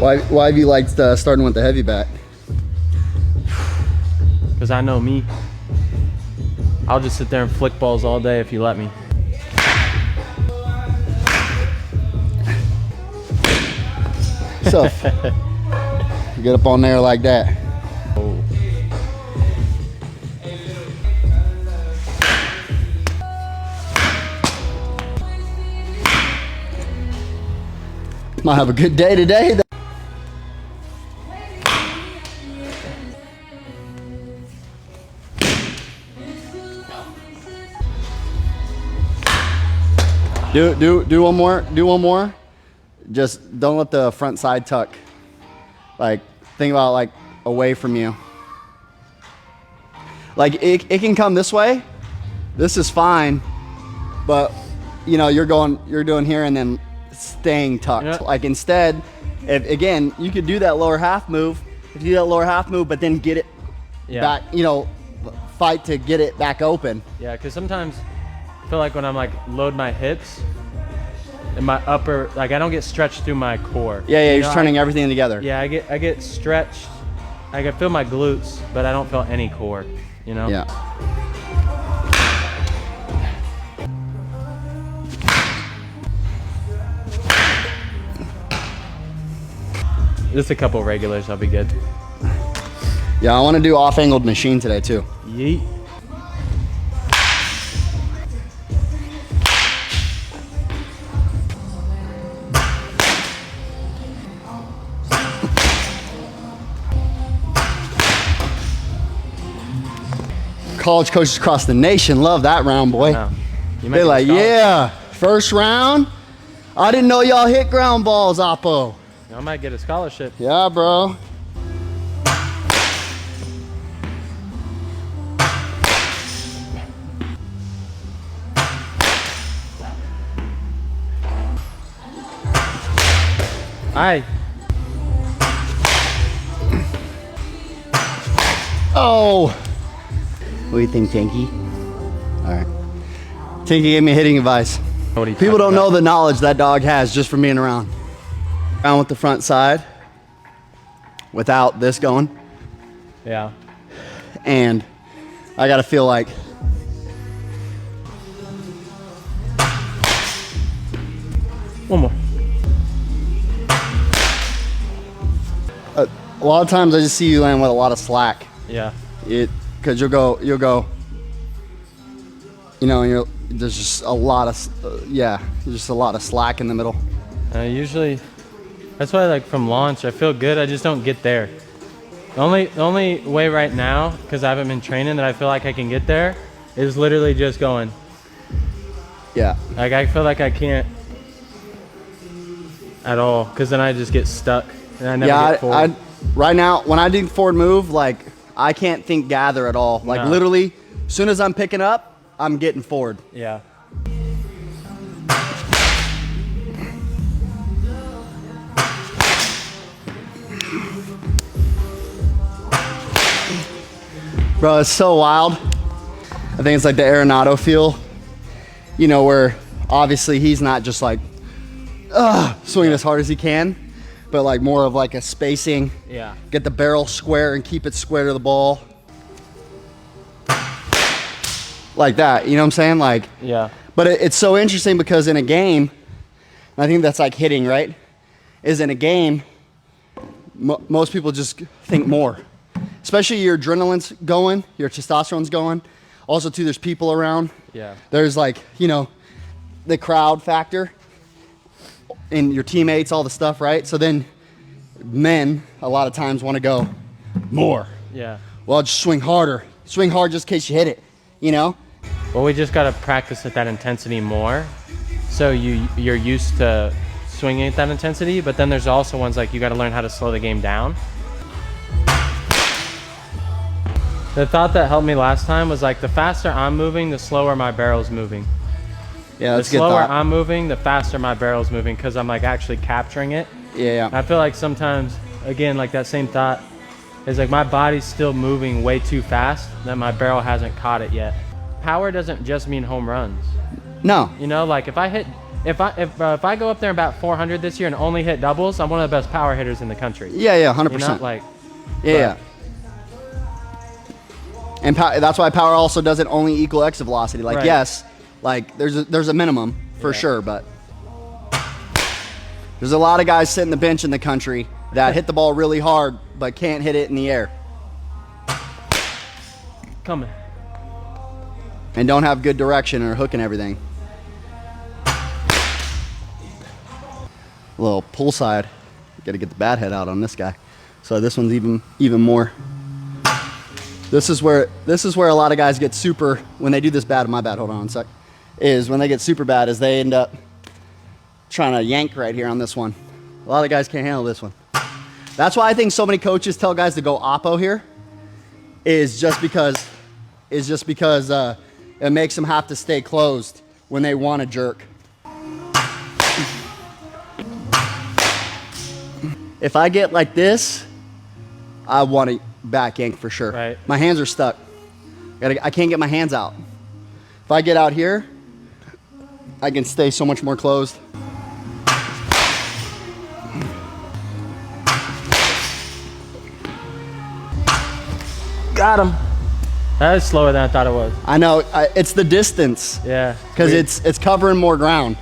Why have you liked starting with the heavy bat? Because I know me. I'll just sit there and flick balls all day if you let me. So, get up on there like that. Oh. Might have a good day today. Do one more. Do one more. Just don't let the front side tuck. Like, think about like away from you. Like it can come this way. This is fine, but you know you're doing here and then staying tucked. Yeah. Like instead, if again you could do that lower half move. If you do that lower half move, but then get it back. You know, fight to get it back open. Yeah, because sometimes I feel like when I'm like load my hips and my upper, like I don't get stretched through my core. Yeah, you're just turning everything together. Yeah, I get stretched. I can feel my glutes, but I don't feel any core. You know. Yeah. Just a couple regulars, I'll be good. Yeah, I want to do off-angled machine today too. Yeet. College coaches across the nation love that round, boy. No. They're like, yeah, first round. I didn't know y'all hit ground balls, Oppo. I might get a scholarship. Yeah, bro. Aye. Oh. What do you think, Tinky? All right. Tinky gave me hitting advice. People don't know the knowledge that dog has just from being around. Around with the front side without this going. Yeah. And I got to feel like one more. a lot of times I just see you land with a lot of slack. Yeah. Because you'll go, you know, there's just a lot of, there's just a lot of slack in the middle. Usually, that's why like from launch, I feel good. I just don't get there. The only way right now, because I haven't been training, that I feel like I can get there, is literally just going. Yeah. Like I feel like I can't at all, because then I just get stuck and I never get forward. Right now, when I do forward move, like I can't think gather at all. Like literally, as soon as I'm picking up, I'm getting forward. Yeah. Bro, it's so wild. I think it's like the Arenado feel, you know, where obviously he's not just like swinging as hard as he can, but like more of like a spacing. Yeah. Get the barrel square and keep it square to the ball. Like that, you know what I'm saying? Like, yeah. But it's so interesting because in a game, I think that's like hitting, right? Is in a game, most people just think more. Especially your adrenaline's going, your testosterone's going. Also, too, there's people around. Yeah. There's like, you know, the crowd factor and your teammates, all the stuff, right? So then men, a lot of times, want to go more. Yeah. Well, just swing harder. Swing hard just in case you hit it, you know? Well, we just got to practice at that intensity more. So you're used to swinging at that intensity, but then there's also ones like you got to learn how to slow the game down. The thought that helped me last time was like the faster I'm moving, the slower my barrel's moving. Yeah, that's the slower I'm moving, the faster my barrel's moving because I'm like actually capturing it. Yeah. I feel like sometimes, again, like that same thought is like my body's still moving way too fast that my barrel hasn't caught it yet. Power doesn't just mean home runs. No. You know, like if I hit if I go up there about 400 this year and only hit doubles, I'm one of the best power hitters in the country. Yeah, 100%. You know, like, yeah. And that's why power also doesn't only equal exit velocity. Like, right. yes, like there's a minimum for sure, but there's a lot of guys sitting the bench in the country that hit the ball really hard but can't hit it in the air. Coming. And don't have good direction or hook and everything. A little pull side. Got to get the bat head out on this guy. So this one's even more. This is where a lot of guys get super when they do this bad. My bad. Hold on a sec. Is when they get super bad is they end up trying to yank right here on this one. A lot of guys can't handle this one. That's why I think so many coaches tell guys to go oppo here. Is just because it makes them have to stay closed when they want to jerk. If I get like this, I want to back yank for sure. Right. My hands are stuck. I can't get my hands out. If I get out here, I can stay so much more closed. Got him. That is slower than I thought it was. I know, it's the distance. Yeah. Because it's covering more ground.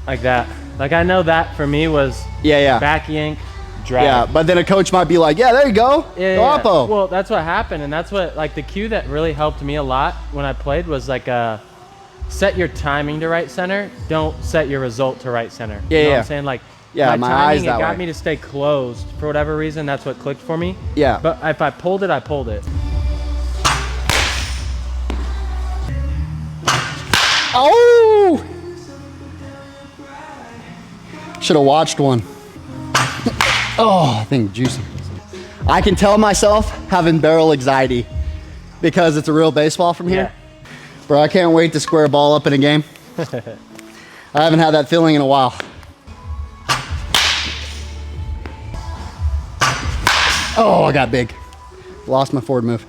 Like that. Like I know that for me was back yank, drag. Yeah, but then a coach might be like, yeah, there you go. Yeah, go oppo. Well, that's what happened, and that's what like the cue that really helped me a lot when I played was like set your timing to right center. Don't set your result to right center. Yeah, you know yeah. what I'm saying? Like yeah, my eyes timing, that it got way. me to stay closed for whatever reason. That's what clicked for me. Yeah. But if I pulled it, I pulled it. Oh! Should have watched one. Oh, I think juicy. I can tell myself having barrel anxiety because it's a real baseball from here. Yeah. Bro, I can't wait to square a ball up in a game. I haven't had that feeling in a while. Oh, I got big. Lost my forward move.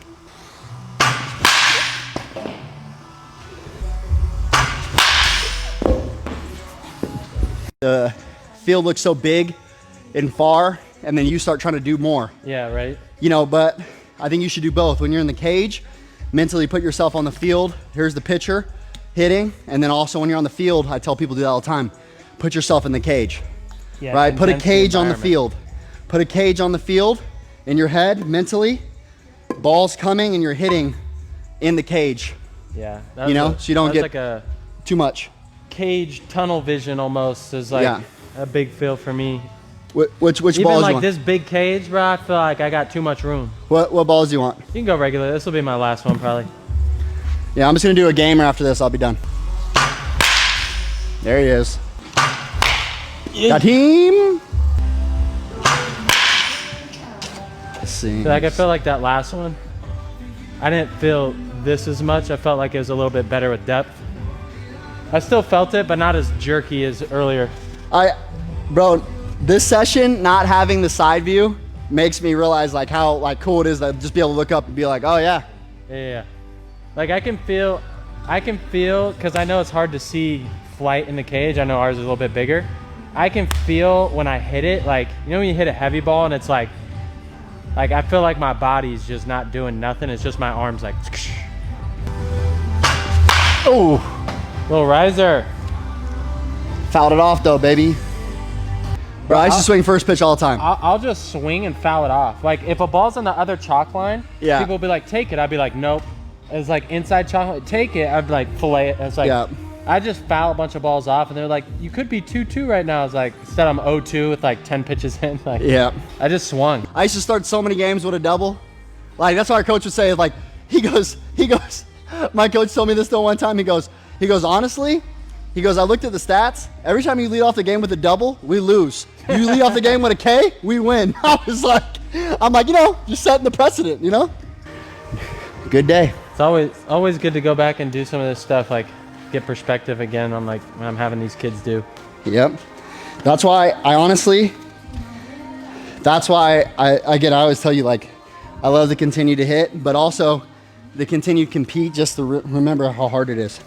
The field looks so big and far, and then you start trying to do more. Yeah, right. You know, but I think you should do both. When you're in the cage, mentally put yourself on the field. Here's the pitcher hitting, and then also when you're on the field, I tell people to do that all the time. Put yourself in the cage, Yeah, right? Put a condense the cage on the environment. field. Put a cage on the field in your head mentally. Ball's coming, and you're hitting in the cage. Yeah. You know, so you don't get like a too much. cage tunnel vision almost is like Yeah. a big feel for me. Which Even balls like you want? this big cage, bro, I feel like I got too much room. What balls do you want? You can go regular. This will be my last one probably. Yeah, I'm just gonna do a gamer after this. I'll be done. There he is. Got him. Let's see. Like I feel like that last one, I didn't feel this as much. I felt like it was a little bit better with depth. I still felt it, but not as jerky as earlier. Bro, this session not having the side view makes me realize like how like cool it is to just be able to look up and be like, oh yeah. Yeah. Like I can feel, because I know it's hard to see flight in the cage. I know ours is a little bit bigger. I can feel when I hit it, like, you know when you hit a heavy ball and it's like I feel like my body's just not doing nothing. It's just my arms like, Oh, little riser. fouled it off though, baby. Bro, I used to swing first pitch all the time. I'll just swing and foul it off. Like if a ball's on the other chalk line, Yeah. people will be like, take it. I'd be like, nope. It's like inside chalk line, take it. I'd be like, fillet it. It's like, Yeah. I just foul a bunch of balls off and they're like, you could be 2-2 right now. I was like, instead I'm 0-2 with like 10 pitches in. Like, Yeah. I just swung. I used to start so many games with a double. Like that's what our coach would say. Like he goes. My coach told me this though one time. He goes, honestly, he goes, I looked at the stats. Every time you lead off the game with a double, we lose. You lead off the game with a K, we win. I'm like, you know, just setting the precedent, you know? Good day. It's always good to go back and do some of this stuff, like get perspective again on like when I'm having these kids do. Yep. That's why I always tell you, like, I love to continue to hit, but also to continue to compete just to remember how hard it is.